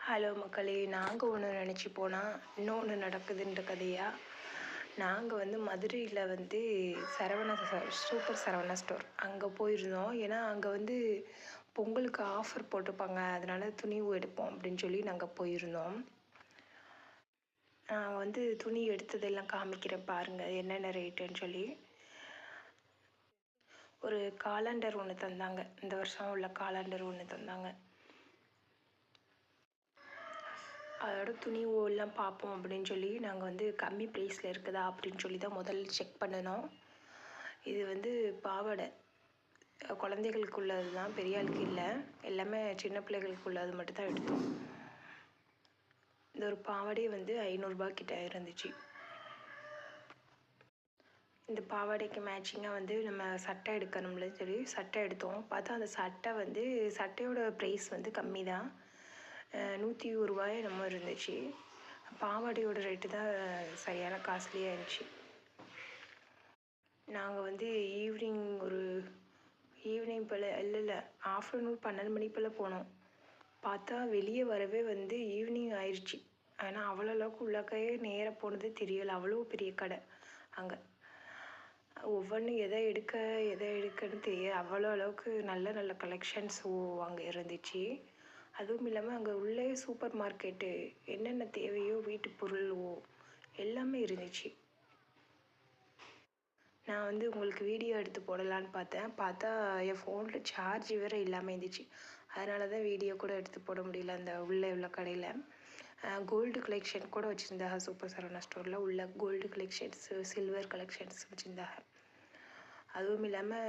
Hello மக்களே, நாங்கள் ஒன்று நினச்சி போனால் இன்னொன்று நடக்குதுன்ற கதையாக. நாங்கள் வந்து மதுரையில் வந்து சூப்பர் சரவணா ஸ்டோர் அங்கே போயிருந்தோம். ஏன்னா அங்கே வந்து பொங்கலுக்கு ஆஃபர் போட்டிருப்பாங்க, அதனால துணி எடுப்போம் அப்படின்னு சொல்லி நாங்கள் போயிருந்தோம். நான் வந்து துணி எடுத்ததெல்லாம் காமிக்கிறேன் பாருங்கள் என்னென்ன ரேட்டுன்னு சொல்லி. ஒரு காலண்டர் ஒன்று தந்தாங்க, இந்த வருஷம் உள்ள காலண்டர் ஒன்று தந்தாங்க. அதோட துணி எல்லாம் பார்ப்போம் அப்படின்னு சொல்லி நாங்கள் வந்து கம்மி ப்ரைஸில் இருக்குதா அப்படின்னு சொல்லி தான் முதல்ல செக் பண்ணினோம். இது வந்து பாவாடை, குழந்தைகளுக்கு உள்ளது தான், பெரிய ஆளுக்கு இல்லை, எல்லாமே சின்ன பிள்ளைகளுக்கு உள்ளது மட்டும் தான் எடுத்தோம். இந்த ஒரு பாவாடையே வந்து 500 கிட்ட இருந்துச்சு. இந்த பாவாடைக்கு மேட்சிங்காக வந்து நம்ம சட்டை எடுக்கணும்ல சொல்லி சட்டை எடுத்தோம். பார்த்தா அந்த சட்டை வந்து சட்டையோட ப்ரைஸ் வந்து கம்மி தான், 120 என்னமோ இருந்துச்சு. பாவாடையோட ரேட்டு தான் சரியான காஸ்ட்லியாக இருந்துச்சு. நாங்கள் வந்து ஈவினிங் போல் இல்லை ஆஃப்டர்நூன் 12 மணி போல் போனோம். பார்த்தா வெளியே வரவே வந்து ஈவினிங் ஆயிடுச்சு. ஆனால் அவ்வளோ அளவுக்கு உள்ளக்கையே நேராக போனது தெரியலை, அவ்வளோ பெரிய கடை. அங்கே ஒவ்வொன்றும் எதை எடுக்கன்னு தெரியல, அவ்வளோ அளவுக்கு நல்ல நல்ல கலெக்ஷன்ஸும் அங்கே இருந்துச்சு. அதுவும் இல்லாமல் அங்கே உள்ளே சூப்பர் மார்க்கெட்டு, என்னென்ன தேவையோ வீட்டு பொருளோ எல்லாமே இருந்துச்சு. நான் வந்து உங்களுக்கு வீடியோ எடுத்து போடலான்னு பார்த்தா என் ஃபோனில் சார்ஜ் வேறு இல்லாமல் இருந்துச்சு. அதனால தான் வீடியோ கூட எடுத்து போட முடியல. அந்த உள்ளே உள்ள கடையில் கோல்டு கலெக்ஷன் கூட வச்சுருந்தாங்க. சூப்பர் சரவணா ஸ்டோரில் உள்ள கோல்டு கலெக்ஷன்ஸு, சில்வர் கலெக்ஷன்ஸ் வச்சுருந்தாங்க. அதுவும் இல்லாமல்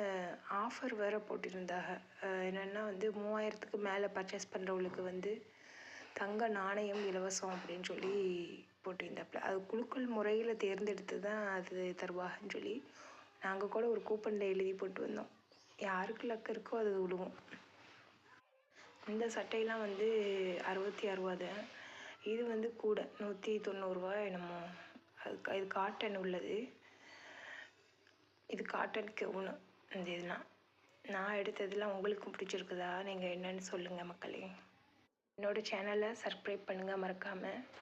ஆஃபர் வேறு போட்டிருந்தாங்க. என்னென்னா வந்து 3000க்கு மேலே பர்ச்சேஸ் பண்ணுறவங்களுக்கு வந்து தங்க நாணயம் இலவசம் அப்படின்னு சொல்லி போட்டிருந்தாப்புல. அது குலுக்கல் முறையில் தேர்ந்தெடுத்து தான் அது தருவாங்கன்னு சொல்லி நாங்கள் கூட ஒரு கூப்பனில் எழுதி போட்டு வந்தோம். யாருக்கு லக்கு இருக்கோ அது விழுவும். இந்த சட்டையெல்லாம் வந்து 66 தான். இது வந்து கூட 190 என்னமோ. இது காட்டன் உள்ளது. இது காட்டனுக்கு ஒன்று. இந்த இதெல்லாம் நான் எடுத்ததெல்லாம் உங்களுக்கும் பிடிச்சிருக்குதா? நீங்கள் என்னென்னு சொல்லுங்கள் மக்களே. என்னோடய சேனலை சப்ஸ்கிரைப் பண்ணுங்கள் மறக்காமல்.